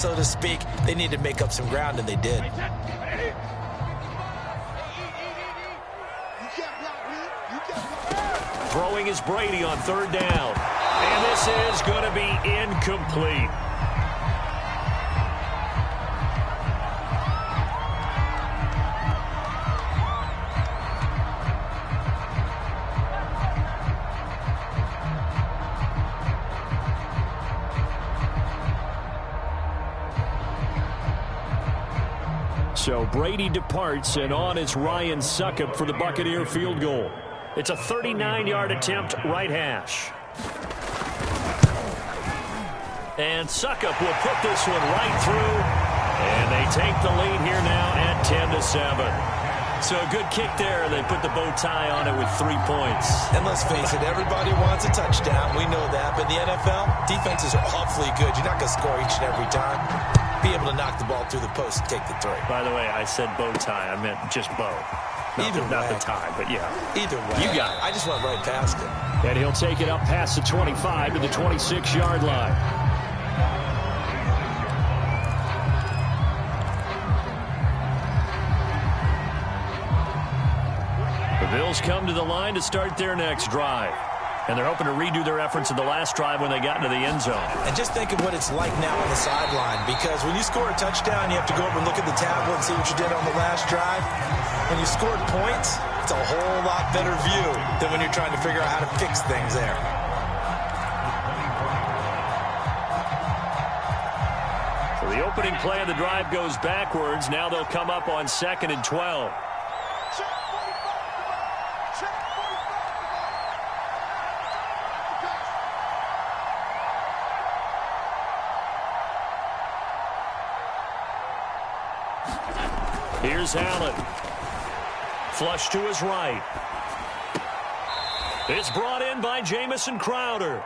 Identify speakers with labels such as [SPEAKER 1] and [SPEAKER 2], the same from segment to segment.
[SPEAKER 1] so to speak. They need to make up some ground, and they did.
[SPEAKER 2] Throwing is Brady on third down. And this is going to be incomplete. So Brady departs, and on is Ryan Succop for the Buccaneer field goal. It's a 39-yard attempt, right hash. And Succop will put this one right through, and they take the lead here now at 10-7. So a good kick there. They put the bow tie on it with 3 points.
[SPEAKER 1] And let's face it, everybody wants a touchdown. We know that. But in the NFL, defenses are awfully good. You're not going to score each and every time. Be able to knock the ball through the post and take the three.
[SPEAKER 2] By the way, I said bow tie. I meant just bow. Not the tie, but yeah.
[SPEAKER 1] Either way.
[SPEAKER 2] You got it.
[SPEAKER 1] I just went right past it.
[SPEAKER 2] And he'll take it up past the 25 to the 26-yard line. The Bills come to the line to start their next drive. And they're hoping to redo their efforts in the last drive when they got into the end zone.
[SPEAKER 1] And just think of what it's like now on the sideline, because when you score a touchdown, you have to go over and look at the tablet and see what you did on the last drive. When you scored points, it's a whole lot better view than when you're trying to figure out how to fix things there.
[SPEAKER 2] So the opening play of the drive goes backwards. Now they'll come up on 2nd and 12. Here's Allen. Flush to his right. It's brought in by Jamison Crowder.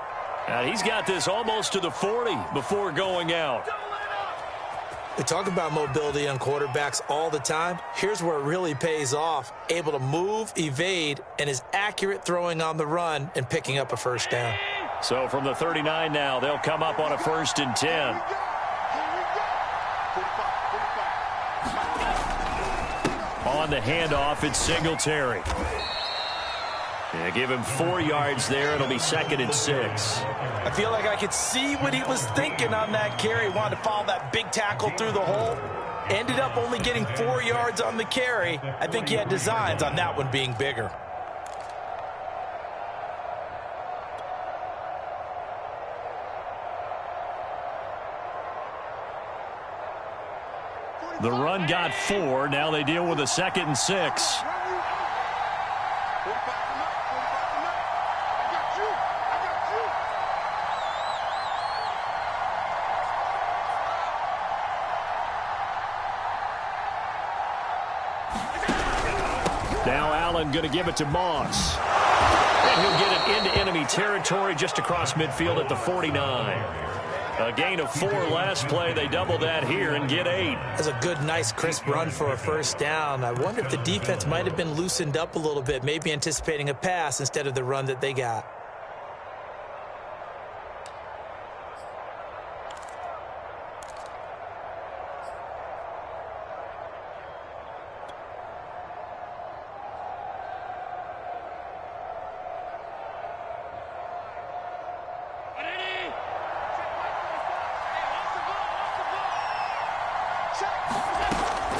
[SPEAKER 2] And he's got this almost to the 40 before going out.
[SPEAKER 1] We talk about mobility on quarterbacks all the time. Here's where it really pays off. Able to move, evade, and is accurate throwing on the run and picking up a first down.
[SPEAKER 2] So from the 39 now, they'll come up on a 1st and 10. On the handoff, it's Singletary. Yeah, give him 4 yards there. It'll be 2nd and 6.
[SPEAKER 1] I feel like I could see what he was thinking on that carry. Wanted to follow that big tackle through the hole. Ended up only getting 4 yards on the carry. I think he had designs on that one being bigger.
[SPEAKER 2] The run got 4. Now they deal with a 2nd and 6. Now Allen going to give it to Moss. And he'll get it into enemy territory just across midfield at the 49. A gain of 4 last play. They double that here and get 8.
[SPEAKER 1] That's a good, nice, crisp run for a first down. I wonder if the defense might have been loosened up a little bit, maybe anticipating a pass instead of the run that they got.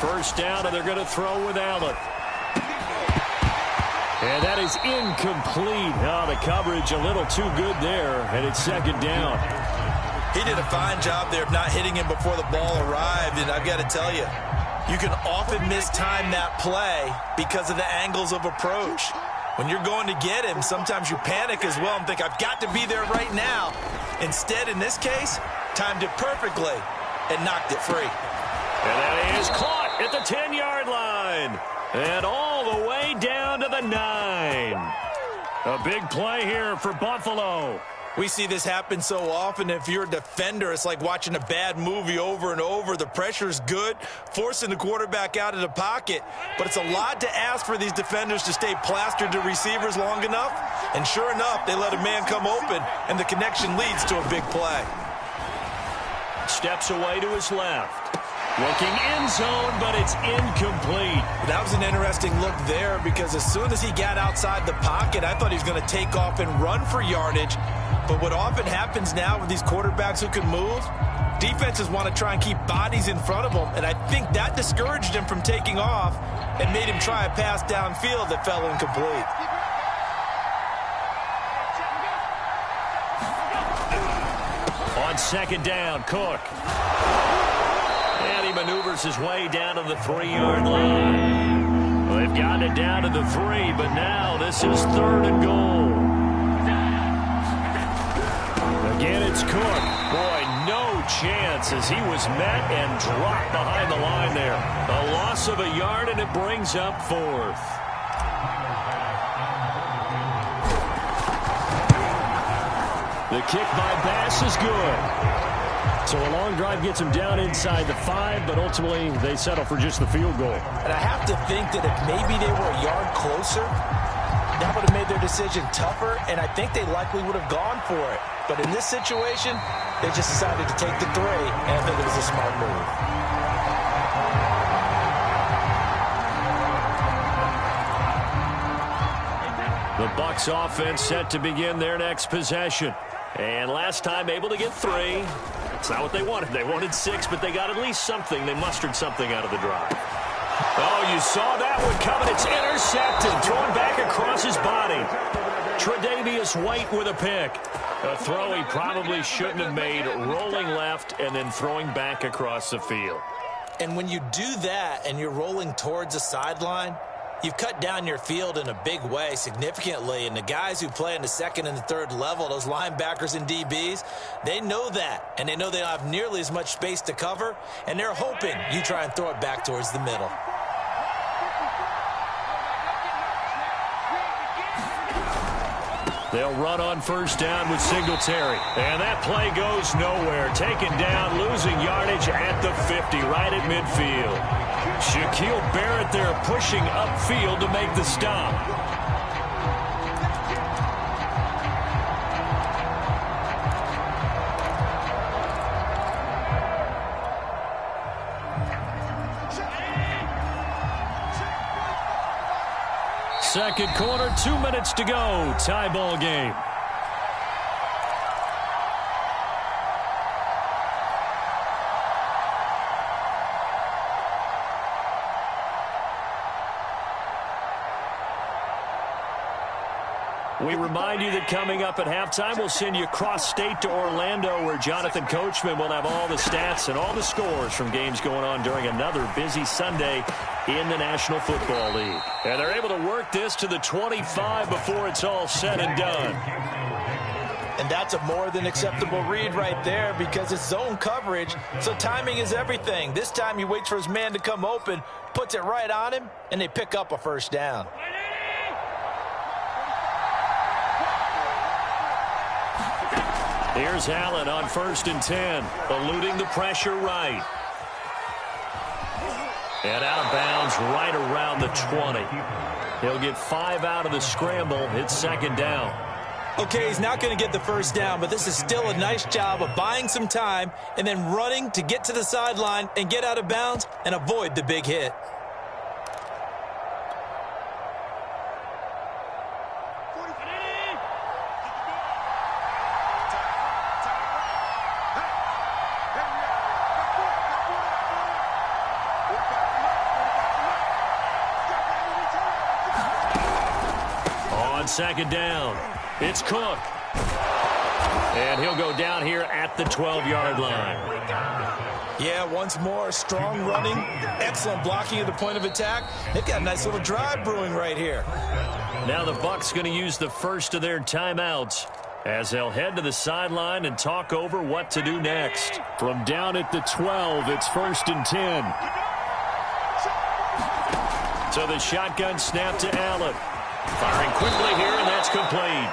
[SPEAKER 2] First down, and they're going to throw with Allen. And that is incomplete. Oh, the coverage a little too good there, and it's 2nd down.
[SPEAKER 1] He did a fine job there of not hitting him before the ball arrived, and I've got to tell you, you can often mistime that play because of the angles of approach. When you're going to get him, sometimes you panic as well and think, I've got to be there right now. Instead, in this case, timed it perfectly and knocked it free.
[SPEAKER 2] And that is caught at the 10-yard line. And all the way down to the 9. A big play here for Buffalo.
[SPEAKER 1] We see this happen so often. If you're a defender, it's like watching a bad movie over and over. The pressure's good, forcing the quarterback out of the pocket. But it's a lot to ask for these defenders to stay plastered to receivers long enough. And sure enough, they let a man come open, and the connection leads to a big play.
[SPEAKER 2] Steps away to his left. Looking end zone, but it's incomplete.
[SPEAKER 1] That was an interesting look there because as soon as he got outside the pocket, I thought he was going to take off and run for yardage. But what often happens now with these quarterbacks who can move, defenses want to try and keep bodies in front of them, and I think that discouraged him from taking off and made him try a pass downfield that fell incomplete.
[SPEAKER 2] On second down, Cook. And he maneuvers his way down to the 3-yard line. Well, they've gotten it down to the 3, but now this is 3rd and goal. Again, it's Cook. Boy, no chance as he was met and dropped behind the line there. A loss of a yard, and it brings up 4th. The kick by Bass is good. So a long drive gets him down inside the 5, but ultimately they settle for just the field goal.
[SPEAKER 1] And I have to think that if maybe they were a yard closer, that would have made their decision tougher, and I think they likely would have gone for it. But in this situation, they just decided to take the 3, and I think it was a smart move.
[SPEAKER 2] The Bucs offense set to begin their next possession. And last time able to get 3. It's not what they wanted. They wanted 6, but they got at least something. They mustered something out of the drive. Oh, you saw that one coming. It's intercepted. Thrown back across his body. Tre'Davious White with a pick. A throw he probably shouldn't have made, rolling left and then throwing back across the field.
[SPEAKER 1] And when you do that and you're rolling towards the sideline, you've cut down your field in a big way significantly, and the guys who play in the 2nd and the 3rd level, those linebackers and DBs, they know that, and they know they don't have nearly as much space to cover, and they're hoping you try and throw it back towards the middle.
[SPEAKER 2] They'll run on first down with Singletary. And that play goes nowhere. Taken down, losing yardage at the 50, right at midfield. Shaquille Barrett there pushing upfield to make the stop. Second quarter, 2 minutes to go. Tie ball game. We remind you that coming up at halftime, we'll send you cross-state to Orlando, where Jonathan Coachman will have all the stats and all the scores from games going on during another busy Sunday in the National Football League. And they're able to work this to the 25 before it's all said and done.
[SPEAKER 1] And that's a more than acceptable read right there because it's zone coverage, so timing is everything. This time he waits for his man to come open, puts it right on him, and they pick up a first down.
[SPEAKER 2] Here's Allen on 1st and 10, eluding the pressure right. And out of bounds right around the 20. He'll get 5 out of the scramble. It's second down.
[SPEAKER 1] Okay, he's not going to get the first down, but this is still a nice job of buying some time and then running to get to the sideline and get out of bounds and avoid the big hit.
[SPEAKER 2] Second down. It's Cook. And he'll go down here at the 12-yard line.
[SPEAKER 1] Yeah, once more, strong running, excellent blocking at the point of attack. They've got a nice little drive brewing right here.
[SPEAKER 2] Now the Bucs going to use the first of their timeouts as they'll head to the sideline and talk over what to do next. From down at the 12, it's 1st and 10. So the shotgun snap to Allen. Firing quickly here, and that's complete.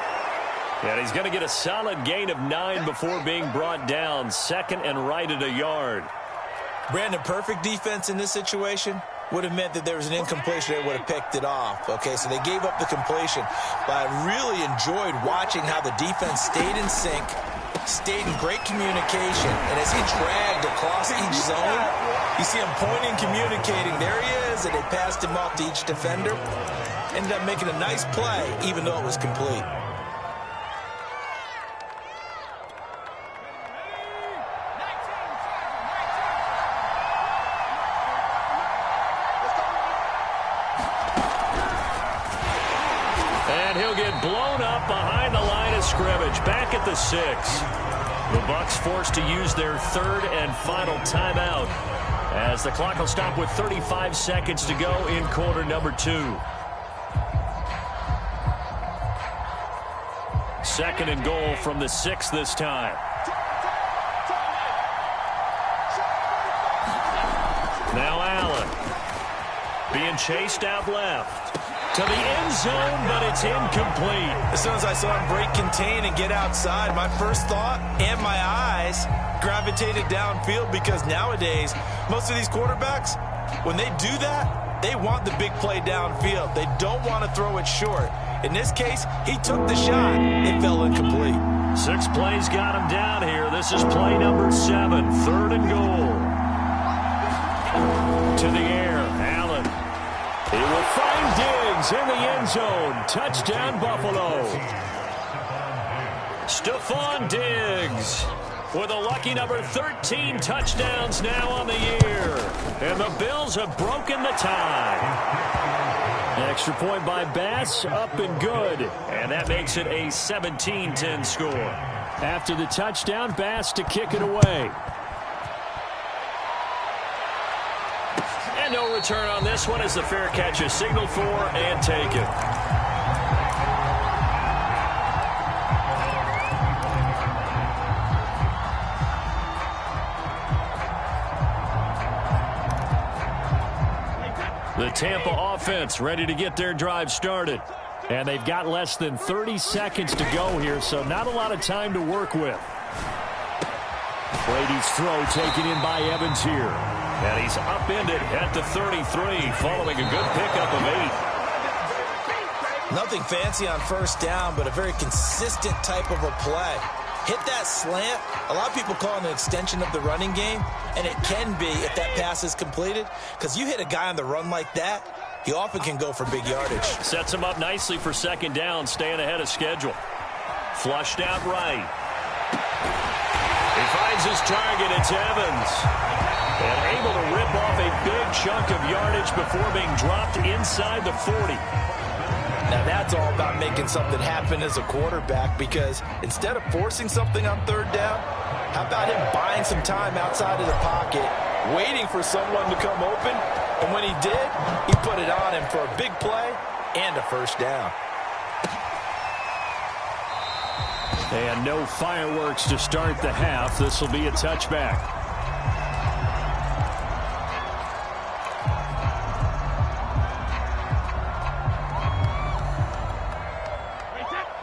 [SPEAKER 2] And he's going to get a solid gain of 9 before being brought down. 2nd and right at a yard.
[SPEAKER 1] Brandon, perfect defense in this situation. would have meant that there was an incompletion. They would have picked it off. Okay, so they gave up the completion. But I really enjoyed watching how the defense stayed in sync, stayed in great communication, and as he dragged across each zone, you see him pointing, communicating. There he is, and they passed him off to each defender. Ended up making a nice play, even though it was complete.
[SPEAKER 2] And he'll get blown up behind the line of scrimmage, back at the 6. The Bucs forced to use their third and final timeout as the clock will stop with 35 seconds to go in quarter number 2. 2nd and goal from the 6 this time. Now Allen being chased out left to the end zone, but it's incomplete.
[SPEAKER 1] As soon as I saw him break contain and get outside, my first thought and my eyes gravitated downfield, because nowadays, most of these quarterbacks, when they do that, they want the big play downfield. They don't want to throw it short. In this case, he took the shot. It fell incomplete.
[SPEAKER 2] 6 plays got him down here. This is play number 7, 3rd and goal. To the air, Allen. He will find Diggs in the end zone. Touchdown, Buffalo. Stephon Diggs with a lucky number 13 touchdowns now on the year. And the Bills have broken the tie. An extra point by Bass, up and good. And that makes it a 17-10 score. After the touchdown, Bass to kick it away. And no return on this one as the fair catch is signaled for and taken. The Tampa offense ready to get their drive started. And they've got less than 30 seconds to go here, so not a lot of time to work with. Brady's throw taken in by Evans here. And he's upended at the 33 following a good pickup of 8.
[SPEAKER 1] Nothing fancy on first down, but a very consistent type of a play. Hit that slant. A lot of people call it an extension of the running game, and it can be if that pass is completed, because you hit a guy on the run like that, he often can go for big yardage.
[SPEAKER 2] Sets him up nicely for 2nd down, staying ahead of schedule. Flushed out right. He finds his target. It's Evans. And able to rip off a big chunk of yardage before being dropped inside the 40.
[SPEAKER 1] Now that's all about making something happen as a quarterback, because instead of forcing something on 3rd down, how about him buying some time outside of the pocket, waiting for someone to come open, and when he did, he put it on him for a big play and a 1st down.
[SPEAKER 2] And no fireworks to start the half. This will be a touchback.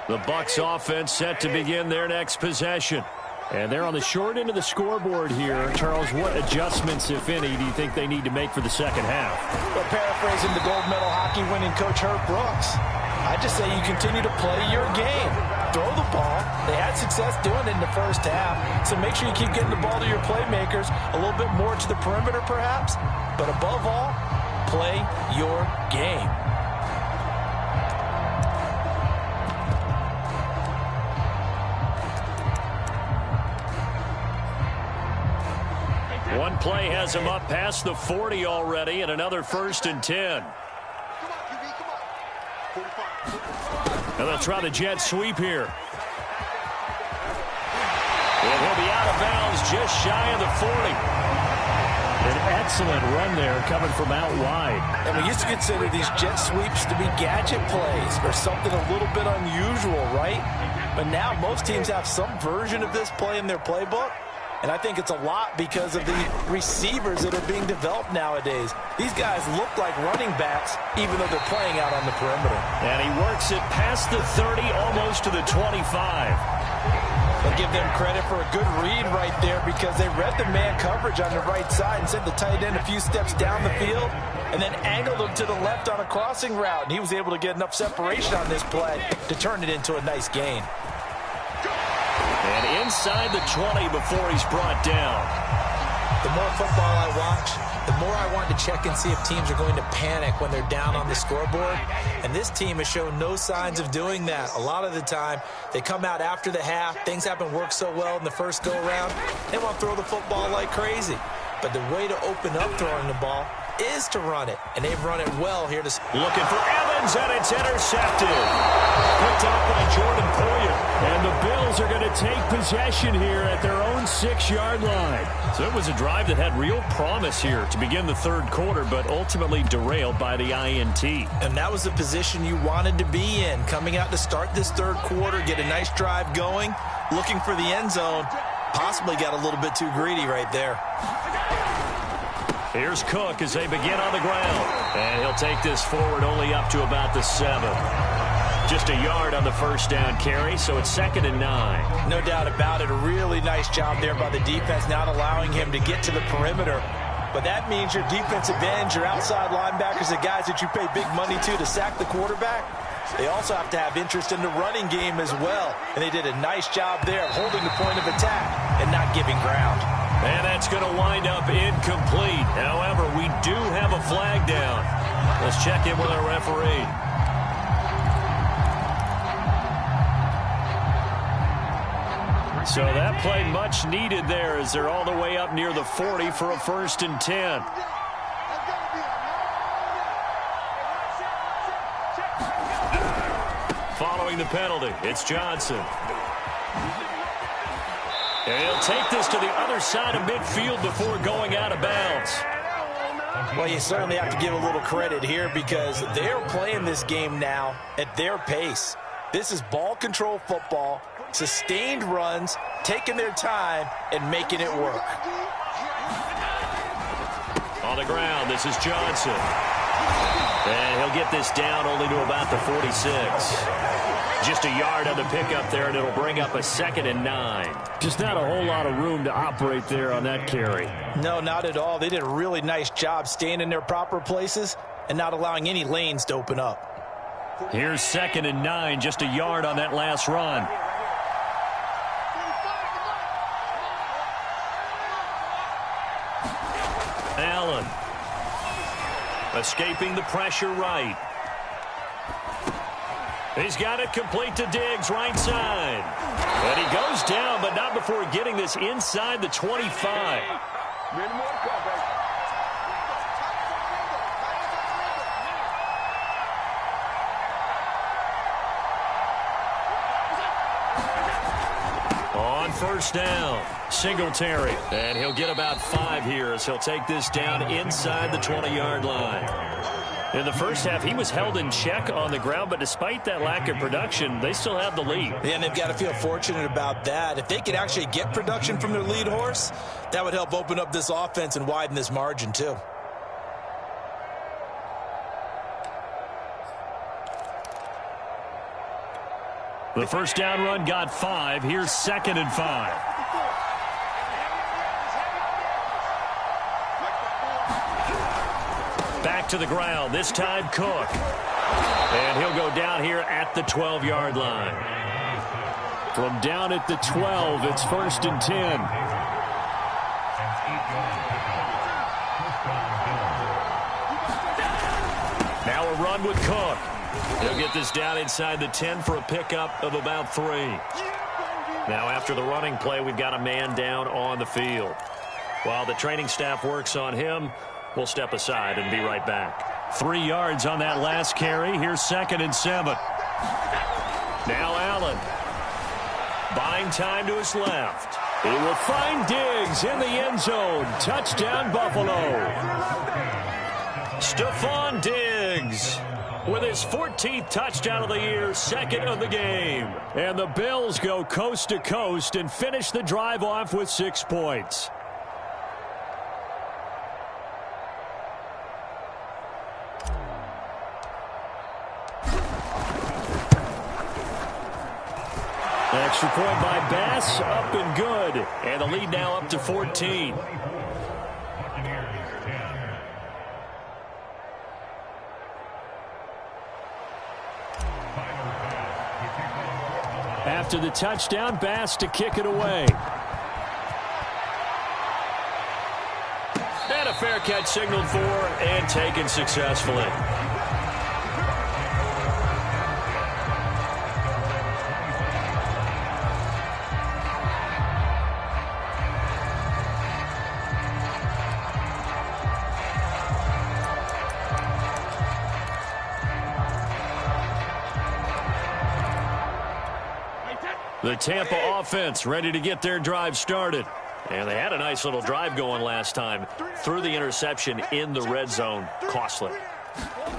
[SPEAKER 2] The Bucs offense set to begin their next possession. And they're on the short end of the scoreboard here. Charles, what adjustments, if any, do you think they need to make for the second half?
[SPEAKER 1] Well, paraphrasing the gold medal hockey winning coach Herb Brooks, I just say you continue to play your game. Throw the ball. They had success doing it in the first half, so make sure you keep getting the ball to your playmakers, a little bit more to the perimeter perhaps, but above all, play your game.
[SPEAKER 2] One play has him up past the 40 already, and another 1st and 10. And they'll try the jet sweep here. And he'll be out of bounds just shy of the 40. An excellent run there coming from out wide.
[SPEAKER 1] And we used to consider these jet sweeps to be gadget plays or something a little bit unusual, right? But now most teams have some version of this play in their playbook. And I think it's a lot because of the receivers that are being developed nowadays. These guys look like running backs, even though they're playing out on the perimeter.
[SPEAKER 2] And he works it past the 30, almost to the 25.
[SPEAKER 1] I'll give them credit for a good read right there because they read the man coverage on the right side and sent the tight end a few steps down the field and then angled him to the left on a crossing route. And he was able to get enough separation on this play to turn it into a nice gain.
[SPEAKER 2] And inside the 20 before he's brought down.
[SPEAKER 3] The more football I watch, the more I want to check and see if teams are going to panic when they're down on the scoreboard. And this team has shown no signs of doing that. A lot of the time, they come out after the half. Things haven't worked so well in the first go-around. They want to throw the football like crazy. But the way to open up throwing the ball is to run it. And they've run it well here to...
[SPEAKER 2] Looking for Evans, and it's intercepted. Picked off by Jordan Poyer. And the Bills are going to take possession here at their own 6-yard line. So it was a drive that had real promise here to begin the third quarter, but ultimately derailed by the INT.
[SPEAKER 1] And that was the position you wanted to be in. Coming out to start this third quarter, get a nice drive going, looking for the end zone. Possibly got a little bit too greedy right there.
[SPEAKER 2] Here's Cook as they begin on the ground. And he'll take this forward only up to about the 7. Just a yard on the first down carry, so it's 2nd and 9.
[SPEAKER 1] No doubt about it. A really nice job there by the defense, not allowing him to get to the perimeter. But that means your defensive ends, your outside linebackers, the guys that you pay big money to sack the quarterback, they also have to have interest in the running game as well. And they did a nice job there holding the point of attack and not giving ground.
[SPEAKER 2] And that's going to wind up incomplete. However, we do have a flag down. Let's check in with our referee. So that play much needed there as they're all the way up near the 40 for a 1st and 10. Following the penalty, it's Johnson. And he'll take this to the other side of midfield before going out of bounds.
[SPEAKER 1] Well, you certainly have to give a little credit here because they're playing this game now at their pace. This is ball control football, sustained runs, taking their time, and making it work.
[SPEAKER 2] On the ground, this is Johnson. And he'll get this down only to about the 46. Just a yard on the pickup there, and it'll bring up a 2nd and 9. Just not a whole lot of room to operate there on that carry.
[SPEAKER 1] No, not at all. They did a really nice job staying in their proper places and not allowing any lanes to open up.
[SPEAKER 2] Here's 2nd and 9, just a yard on that last run. Allen. Escaping the pressure right. He's got it complete to Diggs, right side. And he goes down, but not before getting this inside the 25. On first down, Singletary. And he'll get about 5 here as he'll take this down inside the 20-yard line. In the first half, he was held in check on the ground, but despite that lack of production, they still have the lead.
[SPEAKER 1] And they've got to feel fortunate about that. If they could actually get production from their lead horse, that would help open up this offense and widen this margin too.
[SPEAKER 2] The first down run got 5. Here's 2nd and 5. Back to the ground, this time Cook. And he'll go down here at the 12-yard line. From down at the 12, it's 1st and 10. Now a run with Cook. He'll get this down inside the 10 for a pickup of about 3. Now after the running play, we've got a man down on the field. While the training staff works on him, we'll step aside and be right back. 3 yards on that last carry. Here's 2nd and 7. Now Allen. Buying time to his left. He will find Diggs in the end zone. Touchdown, Buffalo. Stephon Diggs with his 14th touchdown of the year, 2nd of the game. And the Bills go coast to coast and finish the drive off with 6 points. Extra point by Bass, up and good. And the lead now up to 14. After the touchdown, Bass to kick it away. And a fair catch signaled for and taken successfully. The Tampa offense ready to get their drive started. And they had a nice little drive going last time. Threw the interception in the red zone. Costly.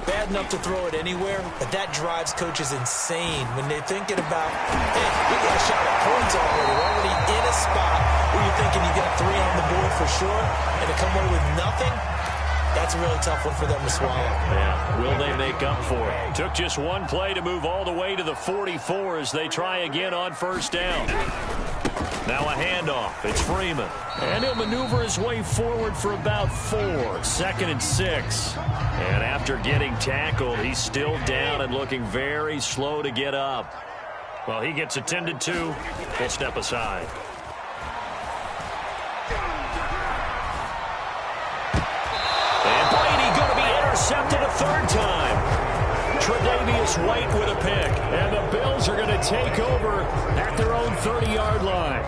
[SPEAKER 3] Bad enough to throw it anywhere, but that drives coaches insane when they're thinking about, hey, we got a shot at points already. We're already in a spot where you're thinking you got 3 on the board for sure, and to come away with nothing, that's a really tough one for them to swallow.
[SPEAKER 2] Yeah, will they make up for it? Took just one play to move all the way to the 44 as they try again on first down. Now a handoff. It's Freeman. And he'll maneuver his way forward for about 4. 2nd and 6. And after getting tackled, he's still down and looking very slow to get up. Well, he gets attended to. We'll step aside. And Brady going to be intercepted a 3rd time. Tre'Davious White with a pick. And the Bills are going to take over at their own 30-yard line.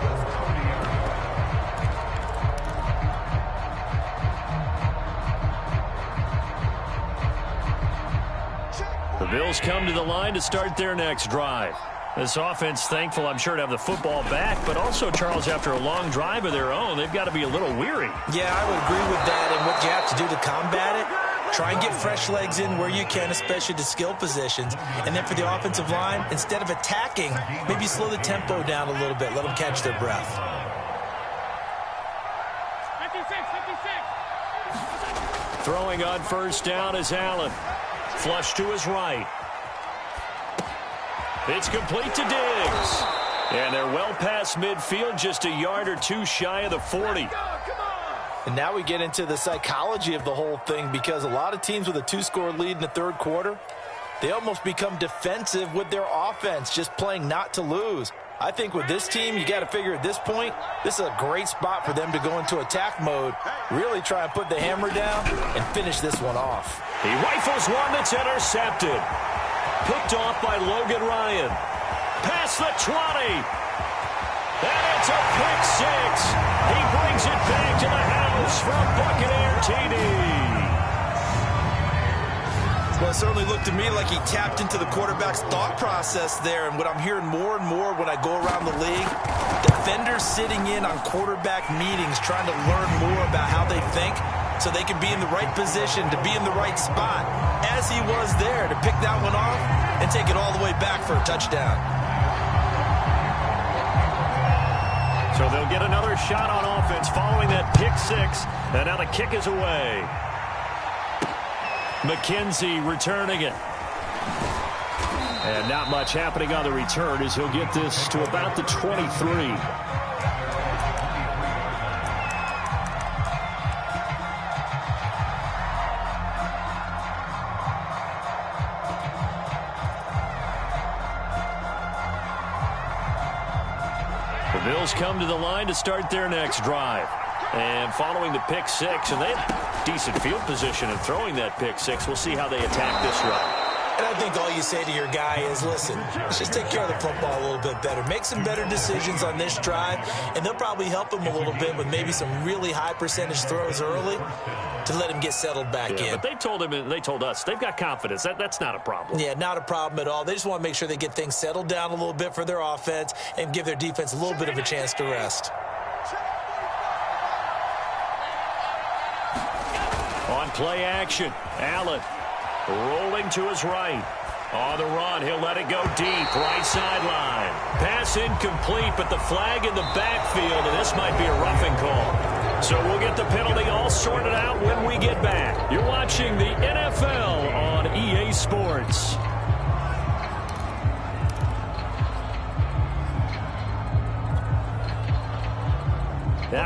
[SPEAKER 2] The Bills come to the line to start their next drive. This offense, thankful, I'm sure, to have the football back, but also, Charles, after a long drive of their own, they've got to be a little weary.
[SPEAKER 3] Yeah, I would agree with that, and what you have to do to combat it, try and get fresh legs in where you can, especially to skill positions. And then for the offensive line, instead of attacking, maybe slow the tempo down a little bit. Let them catch their breath.
[SPEAKER 4] 56.
[SPEAKER 2] Throwing on first down is Allen. Flush to his right. It's complete to Diggs. And they're well past midfield, just a yard or 2 shy of the 40.
[SPEAKER 3] And now we get into the psychology of the whole thing, because a lot of teams with a 2-score lead in the 3rd quarter, they almost become defensive with their offense, just playing not to lose. I think with this team, you got to figure at this point, this is a great spot for them to go into attack mode, really try and put the hammer down and finish this one off.
[SPEAKER 2] He rifles one that's intercepted. Picked off by Logan Ryan. Past the 20. And it's a pick 6. He brings it back to the house from Buccaneer TD.
[SPEAKER 1] Well, it certainly looked to me like he tapped into the quarterback's thought process there. And what I'm hearing more and more when I go around the league, defenders sitting in on quarterback meetings trying to learn more about how they think so they can be in the right position to be in the right spot, as he was there to pick that one off and take it all the way back for a touchdown.
[SPEAKER 2] So they'll get another shot on offense following that pick 6. And now the kick is away. McKenzie returning it. And not much happening on the return as he'll get this to about the 23. The Bills come to the line to start their next drive. And following the pick 6, and they have decent field position in throwing that pick 6. We'll see how they attack this run.
[SPEAKER 3] And I think all you say to your guy is, listen, let's just take care of the football a little bit better. Make some better decisions on this drive, and they'll probably help him a little bit with maybe some really high percentage throws early to let him get settled back in.
[SPEAKER 2] But they told him, and they told us, they've got confidence. That's not a problem.
[SPEAKER 3] Yeah, not a problem at all. They just want to make sure they get things settled down a little bit for their offense and give their defense a little bit of a chance to rest.
[SPEAKER 2] On play action, Allen rolling to his right. On the run, he'll let it go deep, right sideline. Pass incomplete, but the flag in the backfield, and this might be a roughing call. So we'll get the penalty all sorted out when we get back. You're watching the NFL on EA Sports.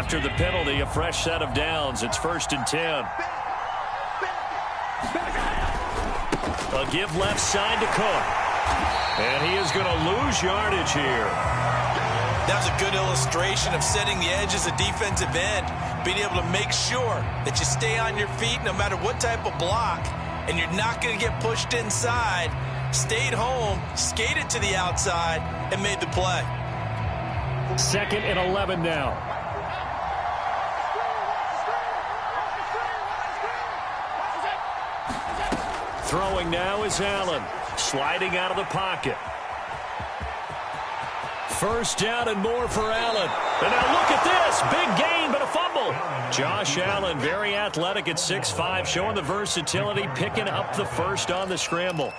[SPEAKER 2] after the penalty, a fresh set of downs. It's 1st and 10. A give left side to Cook. And he is going to lose yardage here.
[SPEAKER 1] That was a good illustration of setting the edge as a defensive end, being able to make sure that you stay on your feet no matter what type of block, and you're not going to get pushed inside. Stayed home, skated to the outside, and made the play.
[SPEAKER 2] 2nd and 11 now. Throwing now is Allen, sliding out of the pocket. 1st down and more for Allen. And now look at this. Big gain, but a fumble. Josh Allen, very athletic at 6'5", showing the versatility, picking up the first on the scramble.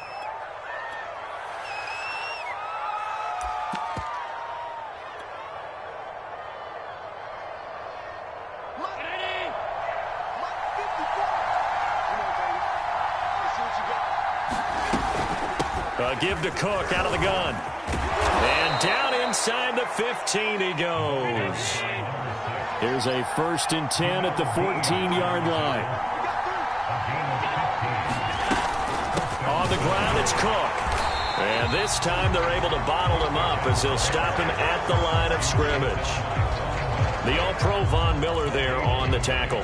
[SPEAKER 2] Give to Cook out of the gun. And down inside the 15 he goes. Here's a 1st and 10 at the 14-yard line. On the ground, it's Cook. And this time they're able to bottle him up as they'll stop him at the line of scrimmage. The All-Pro Von Miller there on the tackle.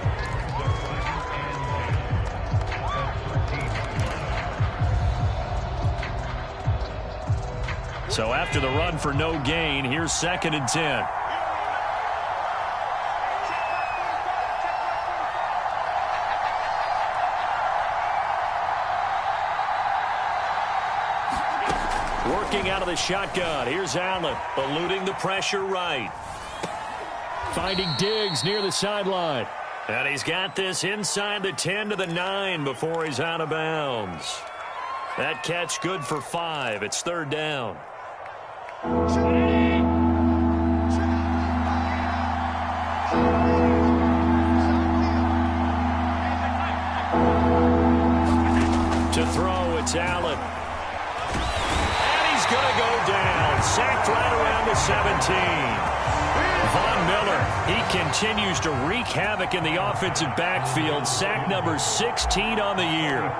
[SPEAKER 2] So after the run for no gain, here's 2nd and 10. Working out of the shotgun. Here's Allen, eluding the pressure right. Finding Diggs near the sideline. And he's got this inside the 10 to the 9 before he's out of bounds. That catch good for 5. It's 3rd down. To throw, it's Allen. And he's going to go down. Sacked right around the 17. Von Miller, he continues to wreak havoc in the offensive backfield. Sack number 16 on the year.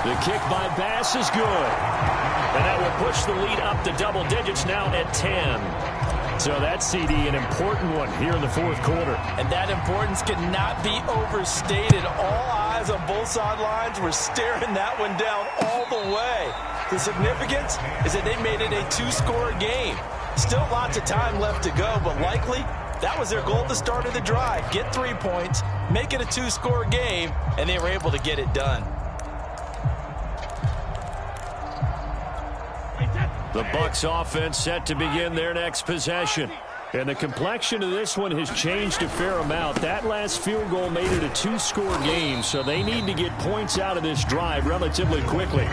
[SPEAKER 2] The kick by Bass is good. And that will push the lead up to double digits now at 10. So that CD, an important one here in the 4th quarter.
[SPEAKER 3] And that importance cannot be overstated. All eyes on both sidelines were staring that one down all the way. The significance is that they made it a 2-score game. Still lots of time left to go, but likely that was their goal at the start of the drive. Get 3 points, make it a 2-score game, and they were able to get it done.
[SPEAKER 2] The Bucs offense set to begin their next possession. And the complexion of this one has changed a fair amount. That last field goal made it a 2-score game, so they need to get points out of this drive relatively quickly.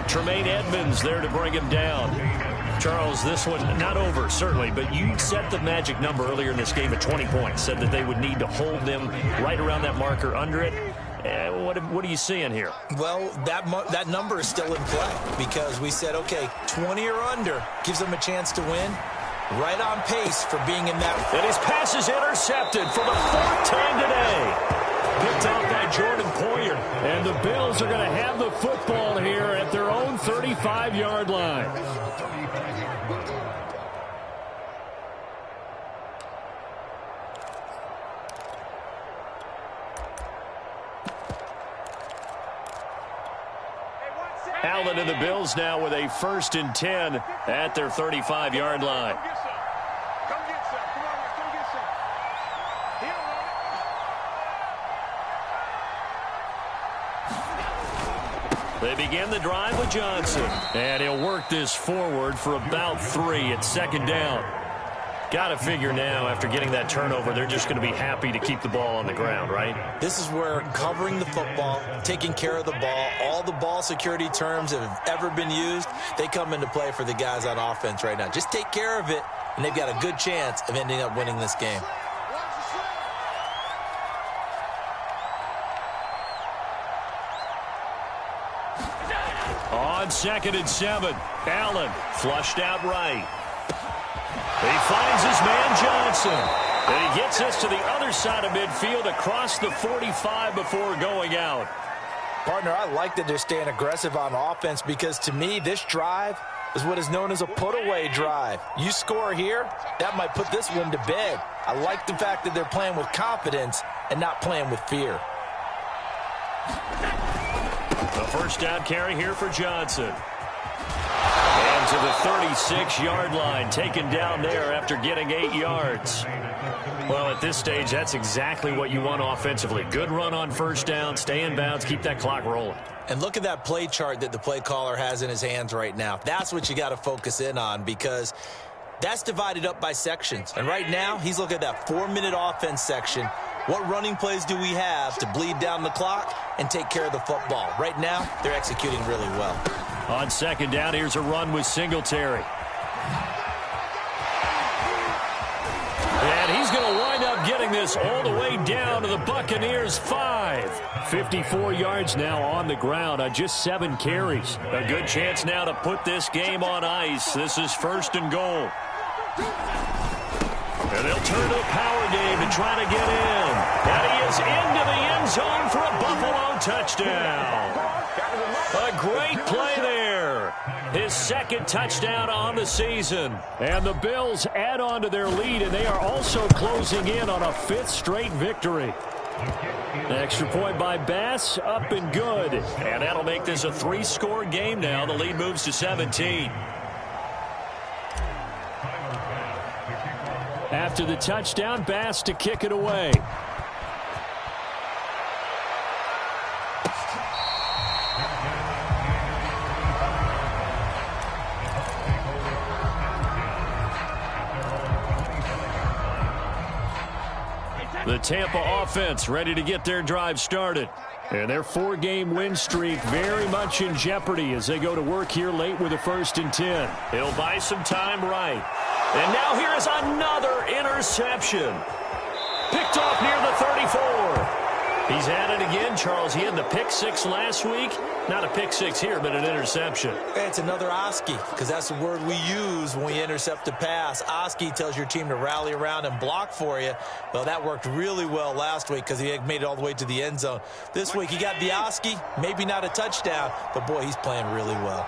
[SPEAKER 2] Tremaine Edmonds there to bring him down. Charles, this one not over, certainly, but you set the magic number earlier in this game at 20 points, said that they would need to hold them right around that marker under it. What are you seeing here?
[SPEAKER 3] Well, that number is still in play because we said, okay, 20 or under gives them a chance to win. Right on pace for being in that.
[SPEAKER 2] And his pass is intercepted for the 4th time today. Picked off by Jordan Poyer. And the Bills are going to have the football here at their own 35-yard line. Allen and the Bills now with a 1st and 10 at their 35-yard line. They begin the drive with Johnson. And he'll work this forward for about 3 at 2nd down. Got to figure now, after getting that turnover, they're just going to be happy to keep the ball on the ground, right?
[SPEAKER 3] This is where covering the football, taking care of the ball, all the ball security terms that have ever been used, they come into play for the guys on offense right now. Just take care of it, and they've got a good chance of ending up winning this game. On 2nd and 7, Allen flushed out right.
[SPEAKER 2] He finds his man Johnson. And he gets us to the other side of midfield across the 45 before going out.
[SPEAKER 3] Partner, I like that they're staying aggressive on offense because to me, this drive is what is known as a put-away drive. You score here, that might put this one to bed. I like the fact that they're playing with confidence and not playing with fear.
[SPEAKER 2] The first down carry here for Johnson. And to the 36-yard line, taken down there after getting 8 yards. Well, at this stage, that's exactly what you want offensively. Good run on first down, stay in bounds, keep that clock rolling.
[SPEAKER 3] And look at that play chart that the play caller has in his hands right now. That's what you got to focus in on because that's divided up by sections. And right now, he's looking at that 4-minute offense section. What running plays do we have to bleed down the clock and take care of the football? Right now, they're executing really well.
[SPEAKER 2] On second down, here's a run with Singletary. And he's going to wind up getting this all the way down to the Buccaneers' 5. 54 yards now on the ground on just 7 carries. A good chance now to put this game on ice. This is 1st and goal. And they'll turn to a power game to try to get in. And he is into the end zone for a Buffalo touchdown. A great play there. His 2nd touchdown on the season. And the Bills add on to their lead, and they are also closing in on a 5th straight victory. The extra point by Bass, up and good. And that'll make this a 3-score game now. The lead moves to 17. After the touchdown, Bass to kick it away. The Tampa offense ready to get their drive started. And their 4-game win streak very much in jeopardy as they go to work here late with a 1st and 10. He'll buy some time right. And now here is another interception. Picked off near the 34. He's at it again, Charles. He had the pick 6 last week. Not a pick 6 here, but an interception.
[SPEAKER 3] It's another Oski, because that's the word we use when we intercept a pass. Oski tells your team to rally around and block for you. Well, that worked really well last week because he made it all the way to the end zone. This week, he got the Oski, maybe not a touchdown, but boy, he's playing really well.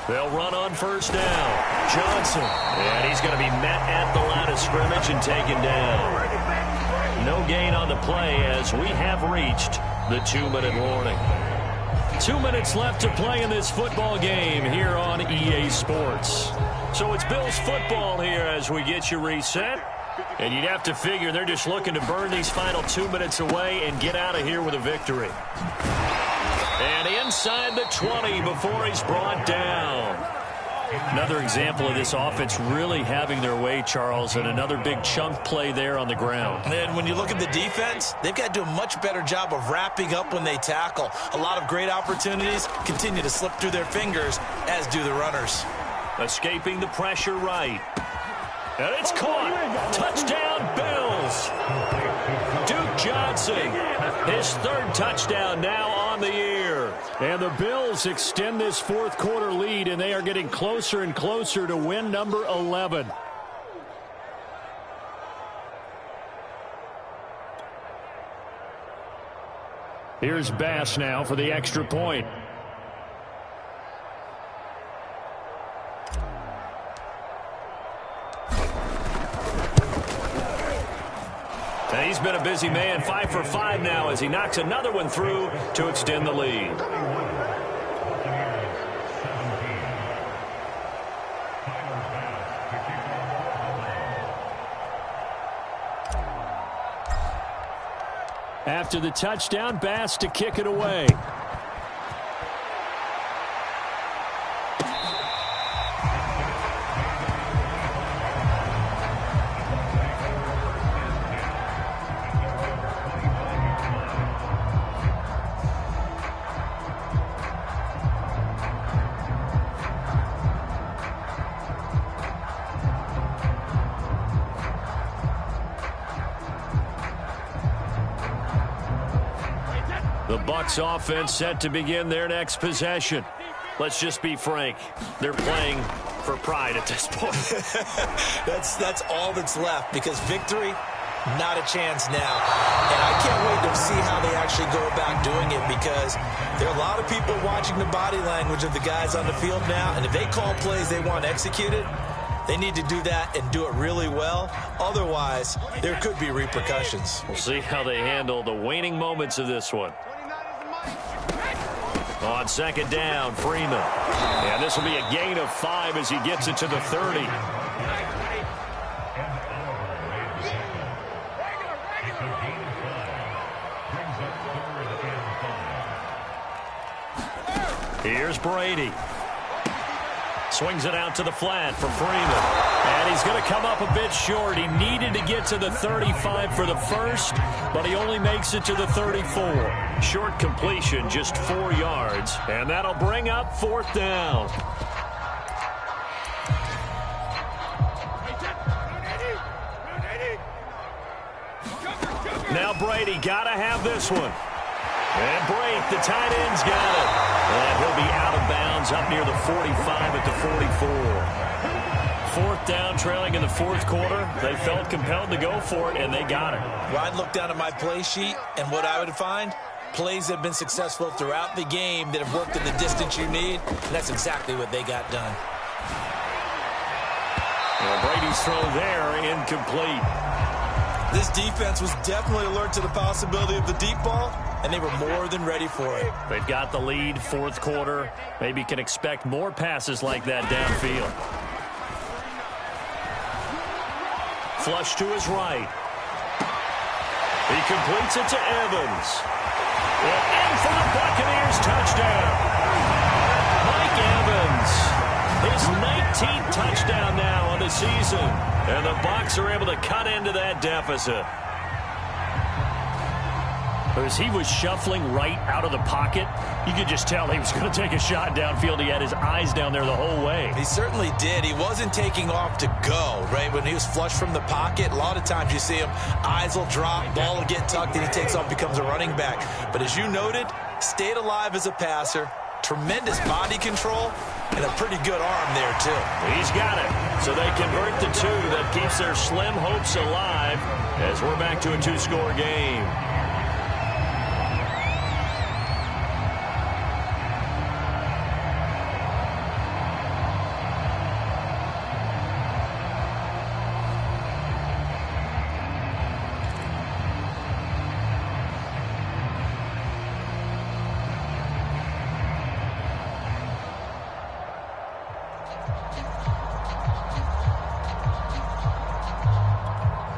[SPEAKER 2] They'll run on 1st down. Johnson. And he's going to be met at the line of scrimmage and taken down. No gain on the play as we have reached the 2-minute warning. 2 minutes left to play in this football game here on EA Sports. So it's Bills football here as we get you reset. And you'd have to figure they're just looking to burn these final 2 minutes away and get out of here with a victory. And inside the 20 before he's brought down. Another example of this offense really having their way, Charles, and another big chunk play there on the ground.
[SPEAKER 3] And when you look at the defense, they've got to do a much better job of wrapping up when they tackle. A lot of great opportunities continue to slip through their fingers, as do the runners.
[SPEAKER 2] Escaping the pressure right. And it's caught. Touchdown, Bills. Duke Johnson, his 3rd touchdown now on the year. And the Bills extend this 4th quarter lead, and they are getting closer and closer to win number 11. Here's Bass now for the extra point. He's been a busy man, 5 for 5 now as he knocks another one through to extend the lead. After the touchdown, Bass to kick it away. The Bucs offense set to begin their next possession. Let's just be frank. They're playing for pride at this point.
[SPEAKER 3] That's all that's left, because victory, not a chance now. And I can't wait to see how they actually go about doing it, because there are a lot of people watching the body language of the guys on the field now, and if they call plays they want executed, they need to do that and do it really well. Otherwise, there could be repercussions.
[SPEAKER 2] We'll see how they handle the waning moments of this one. On second down, Freeman. And this will be a gain of 5 as he gets it to the 30. Here's Brady. Swings it out to the flat for Freeman. And he's going to come up a bit short. He needed to get to the 35 for the first, but he only makes it to the 34. Short completion, just 4 yards. And that'll bring up 4th down. Now Brady got to have this one. And Brake, the tight end's got it. And he'll be out of bounds up near the 45 at the 44. 4th down, trailing in the 4th quarter. They felt compelled to go for it, and they got it.
[SPEAKER 3] Well, I'd look down at my play sheet, and what I would find, plays that have been successful throughout the game that have worked at the distance you need, and that's exactly what they got done.
[SPEAKER 2] Well, Brady's throw there, incomplete.
[SPEAKER 3] This defense was definitely alert to the possibility of the deep ball, and they were more than ready for it.
[SPEAKER 2] They've got the lead, 4th quarter. Maybe can expect more passes like that downfield. Flush to his right. He completes it to Evans. And in for the Buccaneers, touchdown. Mike Evans, his 19th touchdown now on the season. And the Bucs are able to cut into that deficit. As he was shuffling right out of the pocket, you could just tell he was going to take a shot downfield. He had his eyes down there the whole way.
[SPEAKER 3] He certainly did. He wasn't taking off to go, right? When he was flushed from the pocket, a lot of times you see him, eyes will drop, ball will get tucked, and he takes off, becomes a running back. But as you noted, stayed alive as a passer, tremendous body control, and a pretty good arm there, too.
[SPEAKER 2] He's got it. So they convert the 2. That keeps their slim hopes alive as we're back to a 2-score game.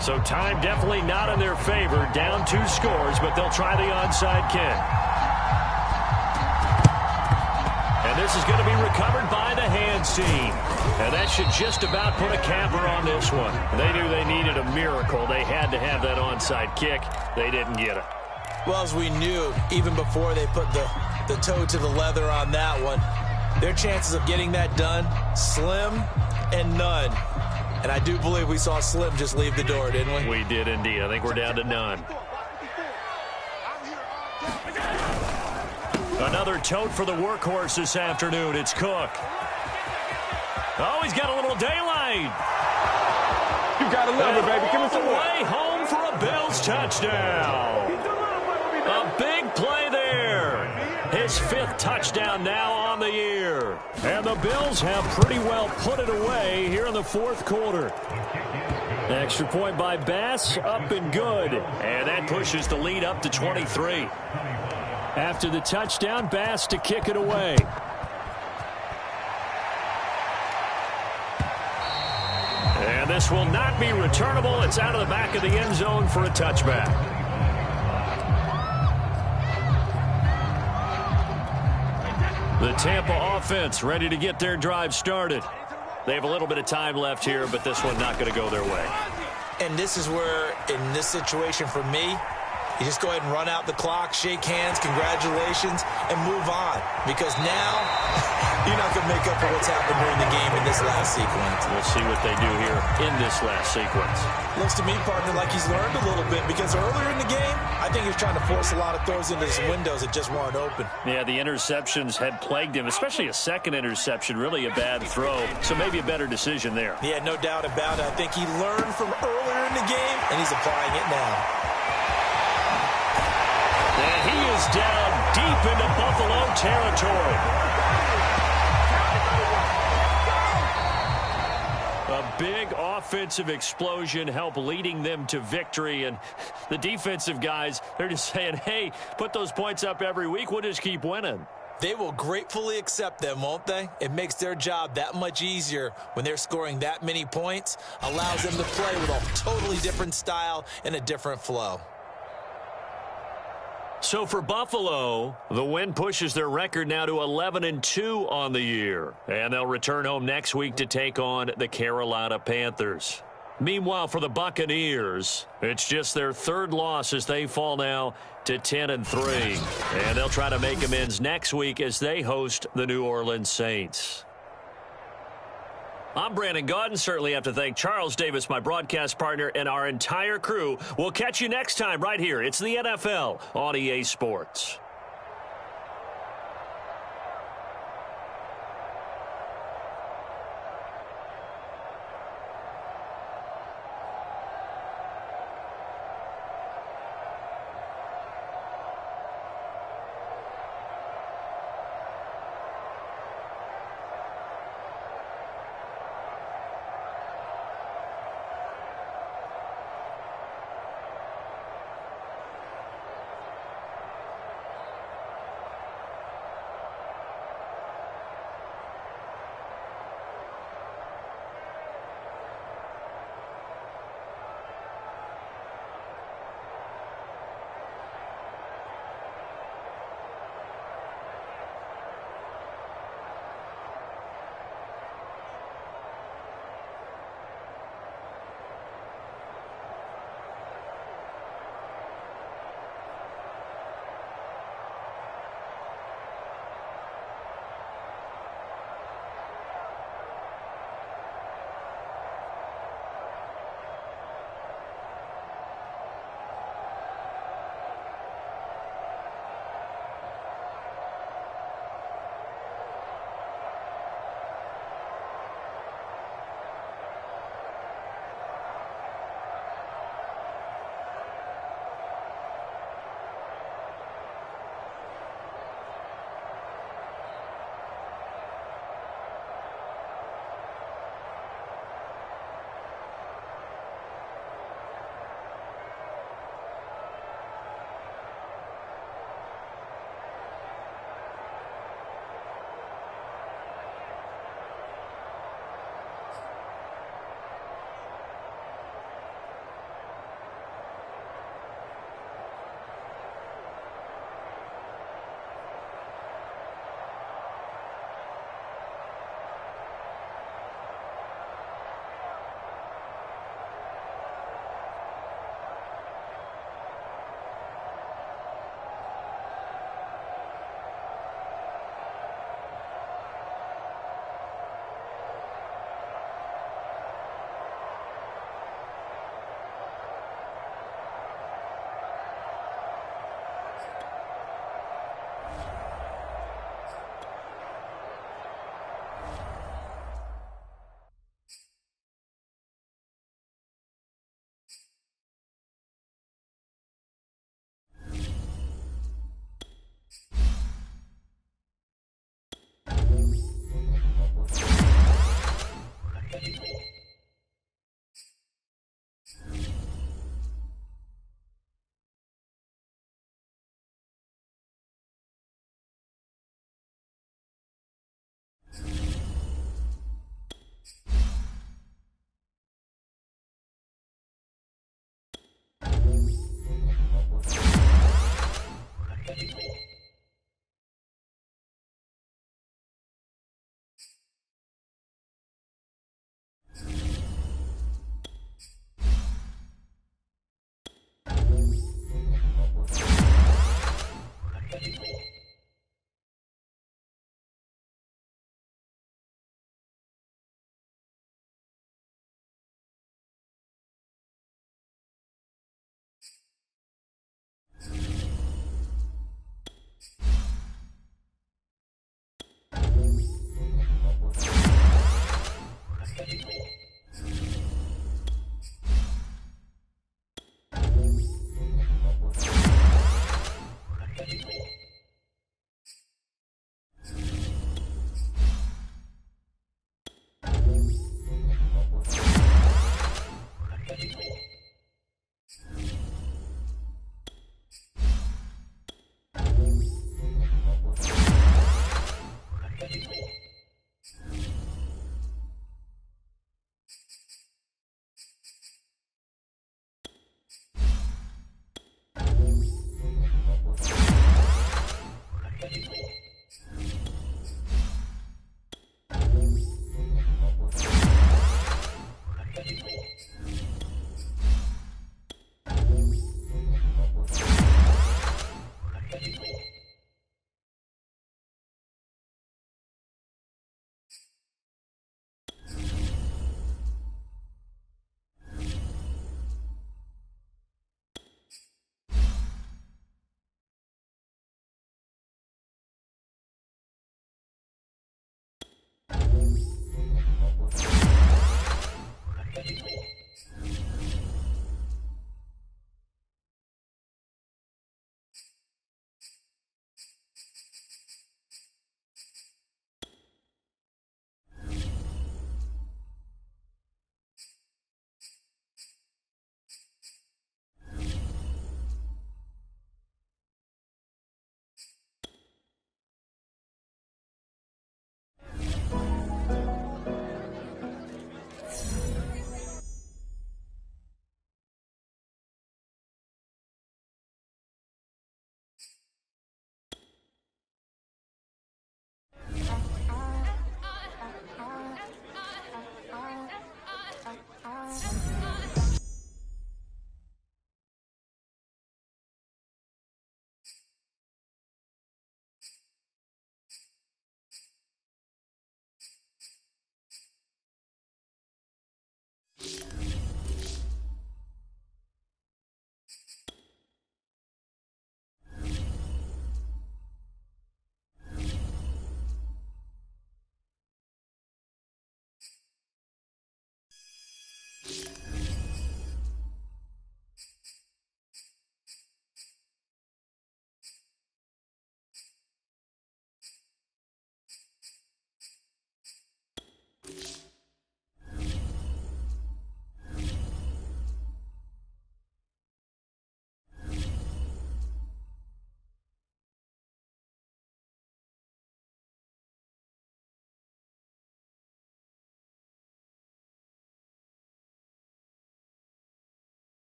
[SPEAKER 2] So time definitely not in their favor. Down 2 scores, but they'll try the onside kick. And this is going to be recovered by the hands team. And that should just about put a capper on this one. They knew they needed a miracle. They had to have that onside kick. They didn't get it.
[SPEAKER 3] Well, as we knew, even before they put the toe to the leather on that one, their chances of getting that done, slim and none. And I do believe we saw Slim just leave the door, didn't we?
[SPEAKER 2] We did indeed. I think we're down to none. Another tote for the workhorse this afternoon. It's Cook. Oh, he's got a little daylight.
[SPEAKER 4] You got to love it, baby. Give me some
[SPEAKER 2] way home for a Bills touchdown. A big play there. His 5th touchdown now on the year. And the Bills have pretty well put it away here in the 4th quarter. Extra point by Bass, up and good. And that pushes the lead up to 23. After the touchdown, Bass to kick it away. And this will not be returnable. It's out of the back of the end zone for a touchback. The Tampa offense ready to get their drive started. They have a little bit of time left here, but this one not going to go their way.
[SPEAKER 3] And this is where, in this situation for me, You just go ahead and run out the clock, shake hands, congratulations, and move on. Because now, you're not going to make up for what's happened during the game in this last sequence.
[SPEAKER 2] We'll see what they do here in this last sequence.
[SPEAKER 3] Looks to me, partner, like he's learned a little bit. Because earlier in the game, I think he was trying to force a lot of throws into his windows that just weren't open.
[SPEAKER 2] Yeah, the interceptions had plagued him, especially a second interception, really a bad throw. So maybe a better decision there.
[SPEAKER 3] Yeah, no doubt about it. I think he learned from earlier in the game, and he's applying it now.
[SPEAKER 2] And he is down deep into Buffalo territory. A big offensive explosion helped leading them to victory. And the defensive guys, they're just saying, hey, put those points up every week. We'll just keep winning.
[SPEAKER 3] They will gratefully accept them, won't they? It makes their job that much easier when they're scoring that many points. Allows them to play with a totally different style and a different flow.
[SPEAKER 2] So for Buffalo, the win pushes their record now to 11-2 on the year. And they'll return home next week to take on the Carolina Panthers. Meanwhile, for the Buccaneers, it's just their third loss as they fall now to 10-3. And they'll try to make amends next week as they host the New Orleans Saints. I'm Brandon Gaudin. Certainly have to thank Charles Davis, my broadcast partner, and our entire crew. We'll catch you next time right here. It's the NFL on EA Sports.